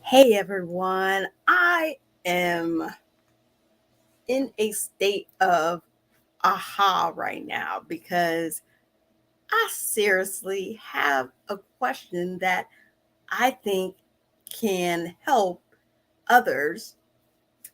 Hey everyone, I am in a state of aha right now because I seriously have a question that I think can help others,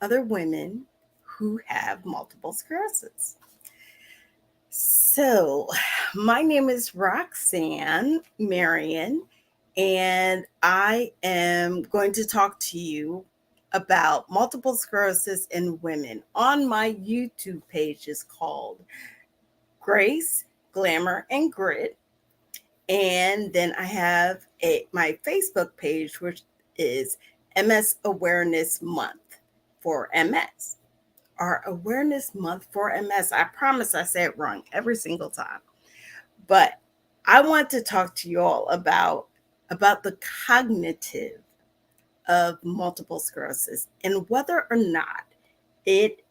other women who have multiple sclerosis. So, my name is Roxanne Marion, and I am going to talk to you about multiple sclerosis in women on my YouTube page is called Grace, Glamour, and Grit. And then I have my Facebook page, which is MS Awareness Month for MS. Our awareness month for MS. I promise I say it wrong every single time. But I want to talk to you all about the cognitive of multiple sclerosis and whether or not it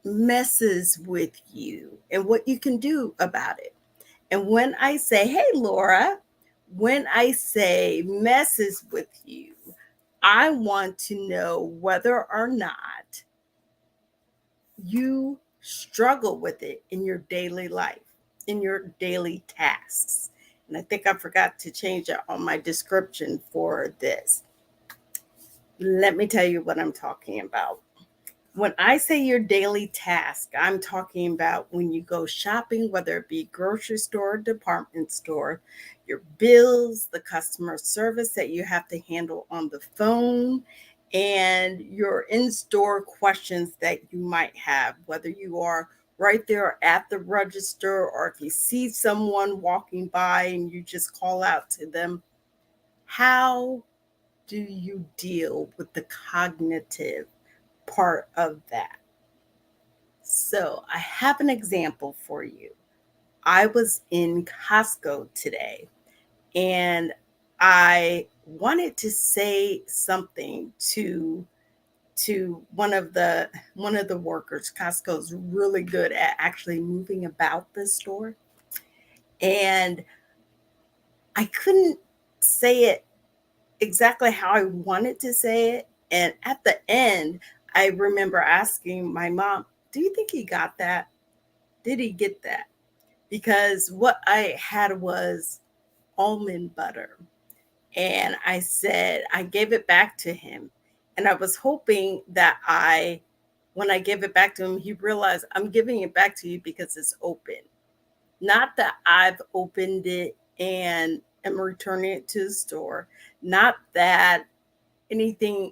messes with you and what you can do about it. And when I say, hey, Laura, when I say messes with you, I want to know whether or not you struggle with it in your daily life, in your daily tasks. And I think I forgot to change it on my description for this. Let me tell you what I'm talking about. When I say your daily task, I'm talking about when you go shopping, whether it be grocery store, department store, your bills, the customer service that you have to handle on the phone, and your in store questions that you might have, whether you are right there at the register or if you see someone walking by and you just call out to them. How do you deal with the cognitive part of that? So, I have an example for you. I was in Costco today and I wanted to say something to one of the workers. Costco's really good at actually moving about the store, and I couldn't say it exactly how I wanted to say it. And at the end, I remember asking my mom, "Do you think he got that? Did he get that?" Because what I had was almond butter. And I said, I gave it back to him. And I was hoping that when I gave it back to him, he realized I'm giving it back to you because it's open. Not that I've opened it and am returning it to the store. Not that anything,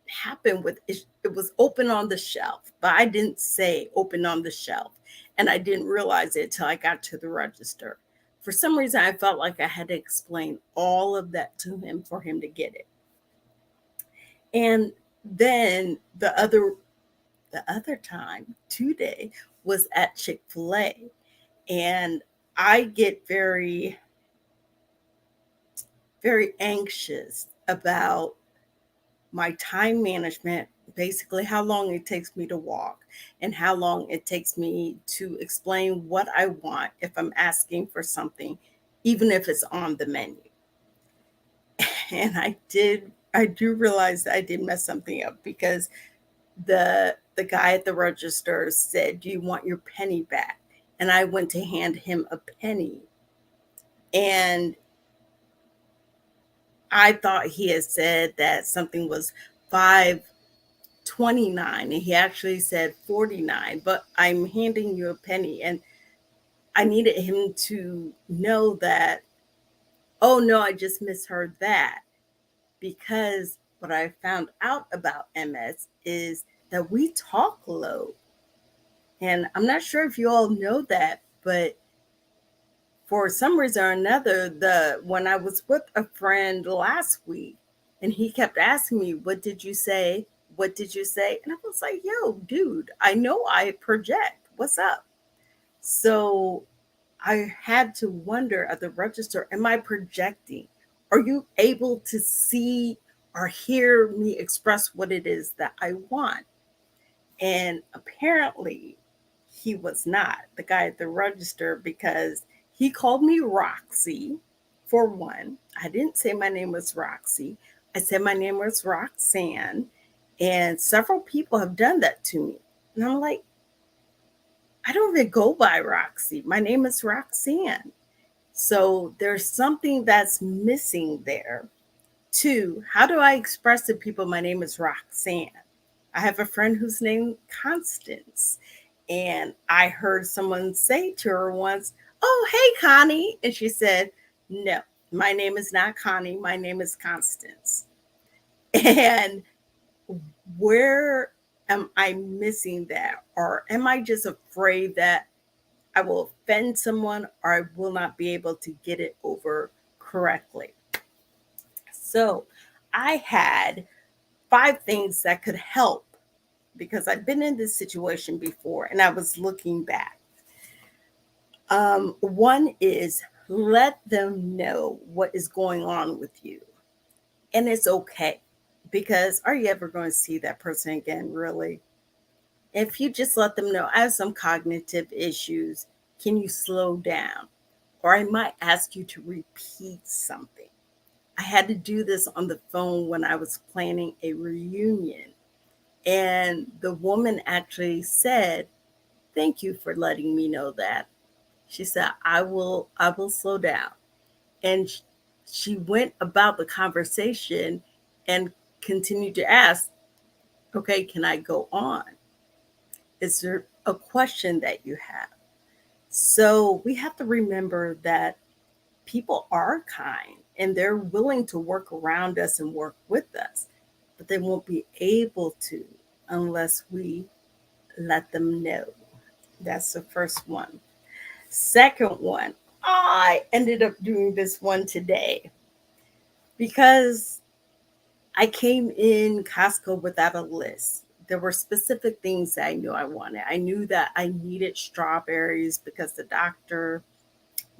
happened with it. It was open on the shelf, but I didn't say open on the shelf. And I didn't realize it till I got to the register. For some reason, I felt like I had to explain all of that to him for him to get it. And then the other time today was at Chick-fil-A. And I get very, very anxious about my time management, basically how long it takes me to walk and how long it takes me to explain what I want if I'm asking for something, even if it's on the menu. And I do realize that I did mess something up because the guy at the register said, "Do you want your penny back?" And I went to hand him a penny. And I thought he had said that something was 5.29 and he actually said 49, but I'm handing you a penny. And I needed him to know that, oh no, I just misheard that. Because what I found out about MS is that we talk low. And I'm not sure if you all know that, but for some reason or another, the when I was with a friend last week and he kept asking me, "What did you say? What did you say?" And I was like, "Yo, dude, I know I project. What's up?" So I had to wonder at the register, am I projecting? Are you able to see or hear me express what it is that I want? And apparently, he was not, the guy at the register, because he called me Roxy, for one. I didn't say my name was Roxy, I said my name was Roxanne, and several people have done that to me. And I'm like, I don't even go by Roxy. My name is Roxanne. So there's something that's missing there. Two, how do I express to people my name is Roxanne? I have a friend who's named Constance. And I heard someone say to her once, "Oh, hey, Connie." And she said, "No, my name is not Connie. My name is Constance." And where am I missing that? Or am I just afraid that I will offend someone or I will not be able to get it over correctly? So I had 5 things that could help because I've been in this situation before and I was looking back. One is let them know what is going on with you. And it's okay because are you ever going to see that person again, really? If you just let them know, I have some cognitive issues, can you slow down? Or I might ask you to repeat something. I had to do this on the phone when I was planning a reunion. And the woman actually said, "Thank you for letting me know that." She said, I will slow down. And she went about the conversation and continued to ask, "Okay, can I go on? Is there a question that you have?" So we have to remember that people are kind and they're willing to work around us and work with us, but they won't be able to unless we let them know. That's the first one. Second one, I ended up doing this one today because I came in Costco without a list. There were specific things that I knew I wanted. I knew that I needed strawberries because the doctor,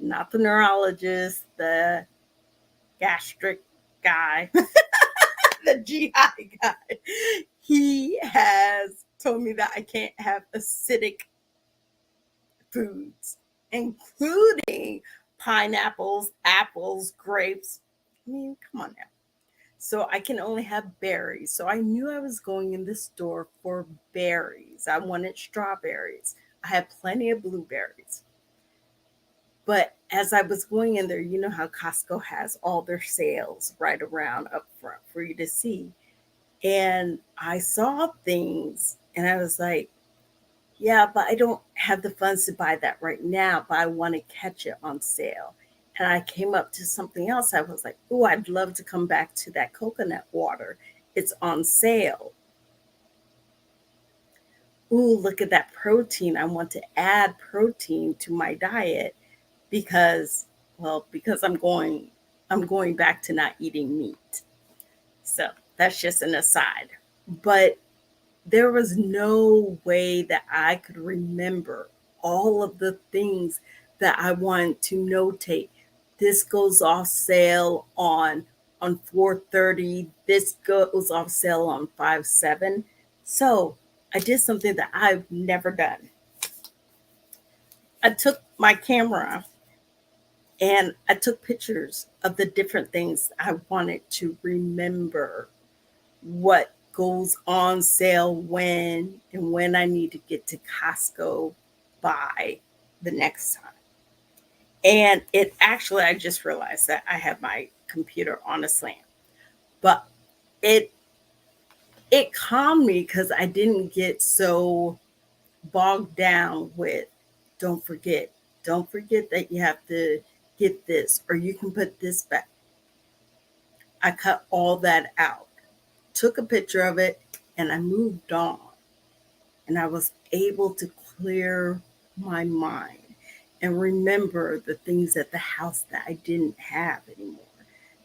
not the neurologist, the gastric guy, the GI guy, he has told me that I can't have acidic foods, including pineapples, apples, grapes. I mean, come on now. So I can only have berries. So I knew I was going in the store for berries. I wanted strawberries. I had plenty of blueberries. But as I was going in there, you know how Costco has all their sales right around up front for you to see. And I saw things and I was like, yeah, but I don't have the funds to buy that right now, but I want to catch it on sale. And I came up to something else. I was like, oh, I'd love to come back to that coconut water. It's on sale. Ooh, look at that protein. I want to add protein to my diet because, well, because I'm going back to not eating meat. So that's just an aside. But there was no way that I could remember all of the things that I wanted to notate. This goes off sale on 4:30. This goes off sale on 5/7. So I did something that I've never done. I took my camera and I took pictures of the different things I wanted to remember what goes on sale when and when I need to get to Costco by the next time. And it actually, I just realized that I have my computer on a slant, but it it calmed me because I didn't get so bogged down with don't forget, don't forget that you have to get this or you can put this back. I cut all that out, took a picture of it, and I moved on. And I was able to clear my mind and remember the things at the house that I didn't have anymore.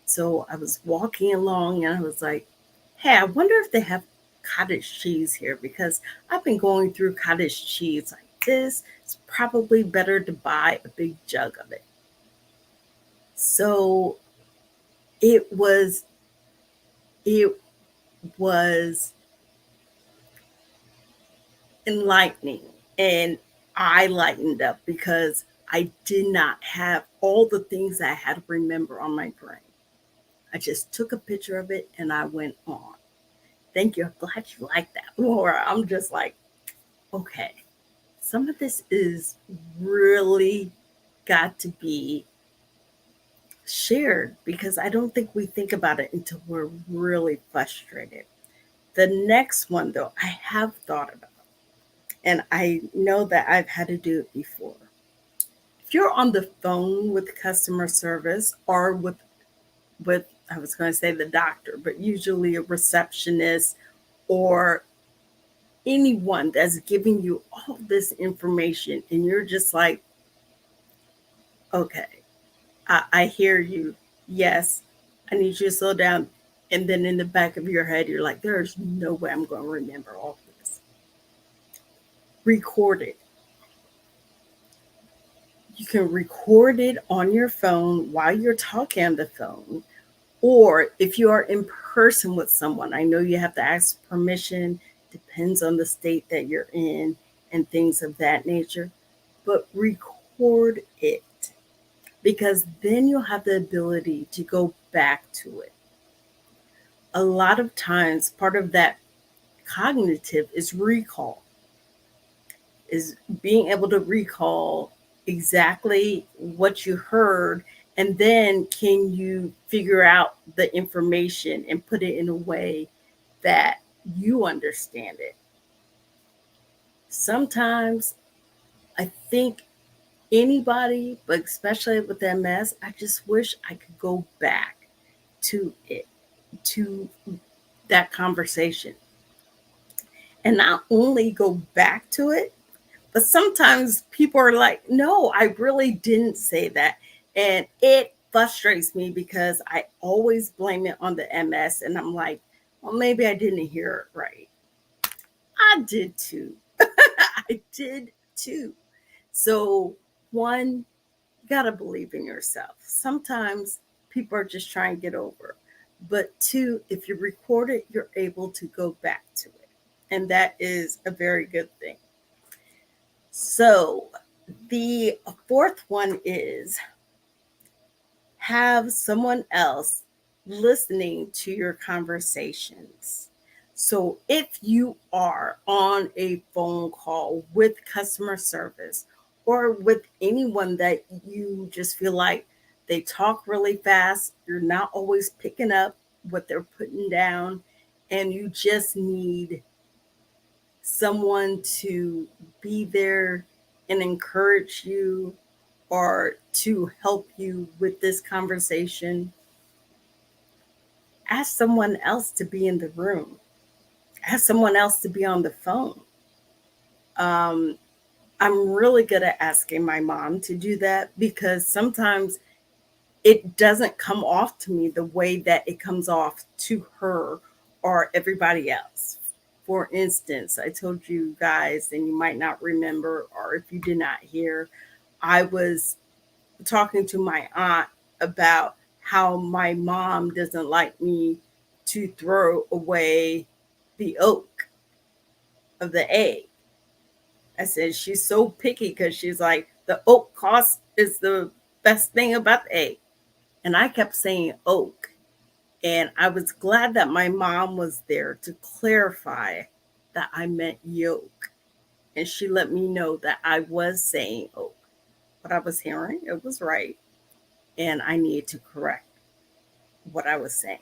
So I was walking along and I was like, hey, I wonder if they have cottage cheese here because I've been going through cottage cheese like this. It's probably better to buy a big jug of it. So it was it was enlightening and I lightened up because I did not have all the things I had to remember on my brain. I just took a picture of it and I went on. Thank you. I'm glad you like that, Laura. I'm just like, okay, some of this is really got to be shared because I don't think we think about it until we're really frustrated. The next one, though, I have thought about, and I know that I've had to do it before. If you're on the phone with customer service or with I was going to say the doctor, but usually a receptionist or anyone that's giving you all this information, and you're just like, okay, I hear you. Yes, I need you to slow down. And then in the back of your head, you're like, there's no way I'm going to remember all this. Record it. You can record it on your phone while you're talking on the phone. Or if you are in person with someone, I know you have to ask permission, depends on the state that you're in and things of that nature, but record it because then you'll have the ability to go back to it. A lot of times, part of that cognitive is recall, is being able to recall exactly what you heard, and then can you figure out the information and put it in a way that you understand it. Sometimes I think anybody, but especially with MS, I just wish I could go back to it, to that conversation, and not only go back to it, but sometimes people are like, no, I really didn't say that. And it frustrates me because I always blame it on the MS. And I'm like, well, maybe I didn't hear it right. I did too. I did too. So, one, you got to believe in yourself. Sometimes people are just trying to get over. But two, if you record it, you're able to go back to it. And that is a very good thing. So, the fourth one is have someone else listening to your conversations. So, if you are on a phone call with customer service or with anyone that you just feel like they talk really fast, you're not always picking up what they're putting down, and you just need someone to be there and encourage you or to help you with this conversation, ask someone else to be in the room, ask someone else to be on the phone. Um, I'm really good at asking my mom to do that because sometimes it doesn't come off to me the way that it comes off to her or everybody else. For instance, I told you guys, and you might not remember, or if you did not hear, I was talking to my aunt about how my mom doesn't like me to throw away the yolk of the egg. I said she's so picky because she's like, the oak cost is the best thing about the egg. And I kept saying oak. And I was glad that my mom was there to clarify that I meant yolk. And she let me know that I was saying oak. What I was hearing, it was right. And I needed to correct what I was saying.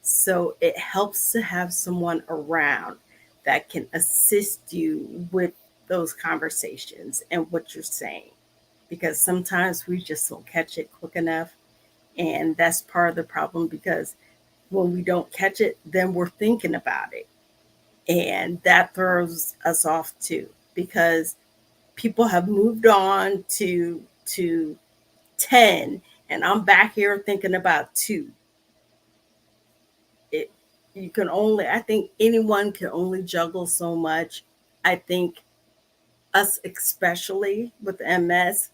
So it helps to have someone around that can assist you with those conversations and what you're saying. Because sometimes we just don't catch it quick enough. And that's part of the problem because when we don't catch it, then we're thinking about it. And that throws us off too, because people have moved on to 10 and I'm back here thinking about 2. It you can only I think anyone can only juggle so much. I think us especially with MS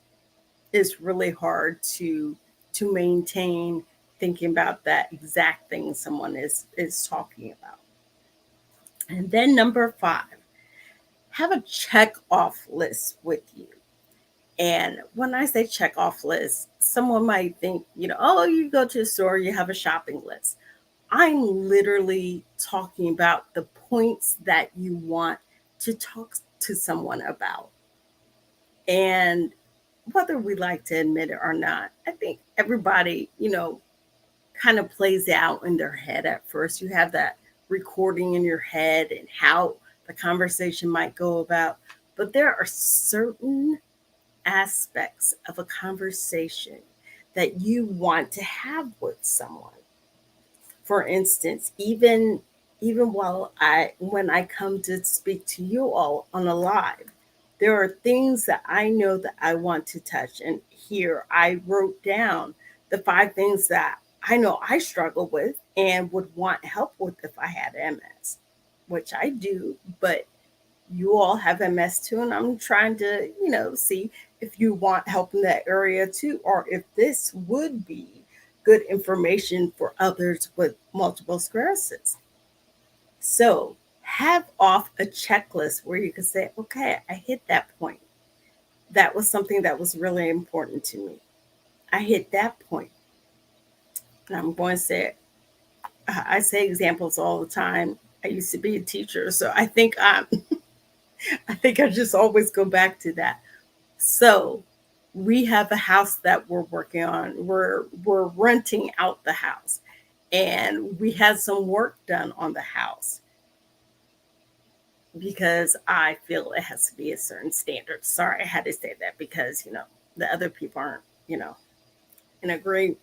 is really hard to maintain thinking about that exact thing someone is talking about. And then number 5, have a check off list with you. And when I say check off list, someone might think, oh, you go to the store, you have a shopping list. I'm literally talking about the points that you want to talk to someone about. And whether we like to admit it or not, I think everybody, kind of plays out in their head at first. You have that recording in your head and how the conversation might go about. But there are certain aspects of a conversation that you want to have with someone. For instance, even while I when I come to speak to you all on a live, there are things that I know that I want to touch. And here I wrote down the 5 things that I know I struggle with and would want help with if I had MS, which I do, but you all have MS too, and I'm trying to, see if you want help in that area too, or if this would be good information for others with multiple sclerosis. So have off a checklist where you can say, okay, I hit that point. That was something that was really important to me. I hit that point. And I'm going to say, I say examples all the time. I used to be a teacher, so I think I think I just always go back to that. So we have a house that we're working on. We're renting out the house, and we had some work done on the house because I feel it has to be a certain standard. Sorry, I had to say that because the other people aren't in agreement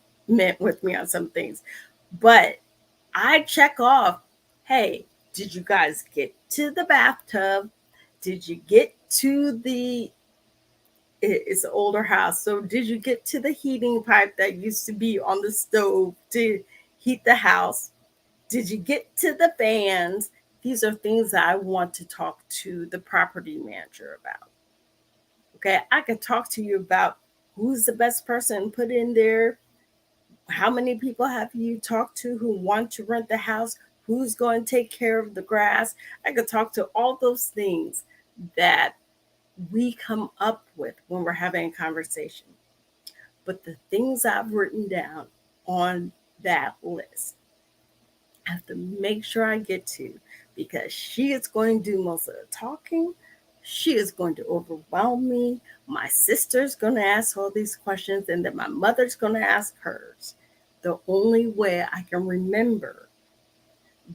with me on some things, but I check off. Hey, did you guys get to the bathtub? Did you get to it's an older house. So did you get to the heating pipe that used to be on the stove to heat the house? Did you get to the fans? These are things that I want to talk to the property manager about. Okay, I could talk to you about who's the best person put in there. How many people have you talked to who want to rent the house? Who's going to take care of the grass? I could talk to all those things that we come up with when we're having a conversation. But the things I've written down on that list, I have to make sure I get to because she is going to do most of the talking. She is going to overwhelm me. My sister's going to ask all these questions, and then my mother's going to ask hers. The only way I can remember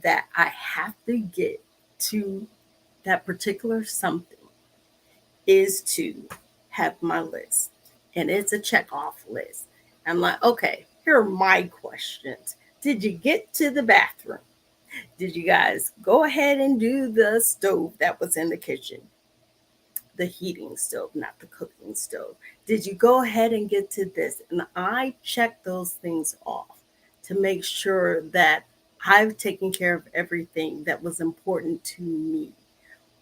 that I have to get to that particular something is to have my list. And it's a check off list. I'm like, okay, here are my questions. Did you get to the bathroom? Did you guys go ahead and do the stove that was in the kitchen? The heating stove, not the cooking stove. Did you go ahead and get to this? And I check those things off to make sure that I've taken care of everything that was important to me,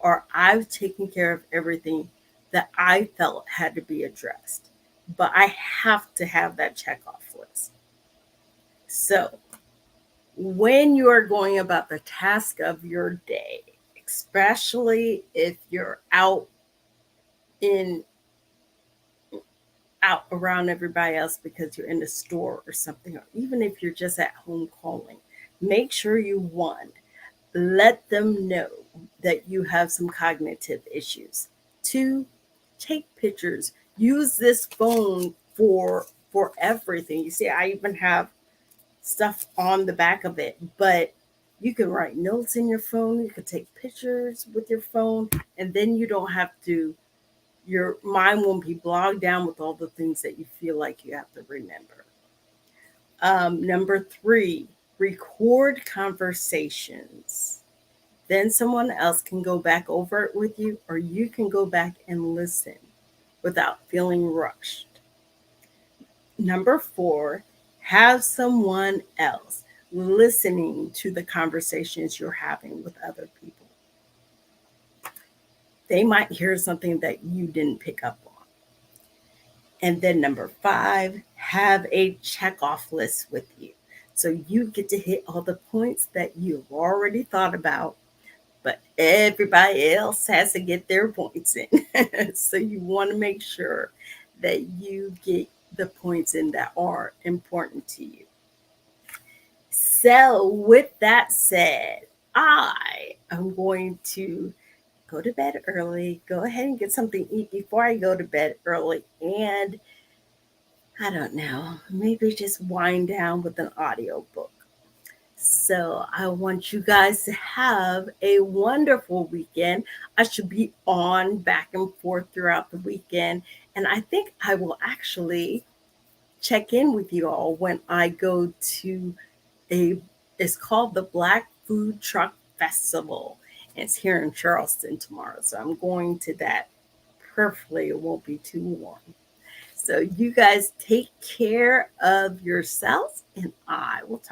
or I've taken care of everything that I felt had to be addressed. But I have to have that check off list. So when you are going about the task of your day, especially if you're in out around everybody else because you're in the store or something, or even if you're just at home calling, make sure you let them know that you have some cognitive issues. 2, take pictures. Use this phone for everything. You see, I even have stuff on the back of it, but you can write notes in your phone. You can take pictures with your phone, and then you don't have to. Your mind won't be bogged down with all the things that you feel like you have to remember. Number 3, record conversations. Then someone else can go back over it with you, or you can go back and listen without feeling rushed. Number 4, have someone else listening to the conversations you're having with other people. They might hear something that you didn't pick up on. And then number 5, have a check off list with you. So you get to hit all the points that you've already thought about, but everybody else has to get their points in. So you want to make sure that you get the points in that are important to you. So, with that said, I am going to go to bed early, go ahead and get something to eat before I go to bed early, and I don't know, maybe just wind down with an audiobook. So I want you guys to have a wonderful weekend. I should be on back and forth throughout the weekend. And I think I will actually check in with you all when I go to a, it's called the Black Food Truck Festival. It's here in Charleston tomorrow. So I'm going to that. Prayerfully, it won't be too warm. So you guys take care of yourselves, and I will talk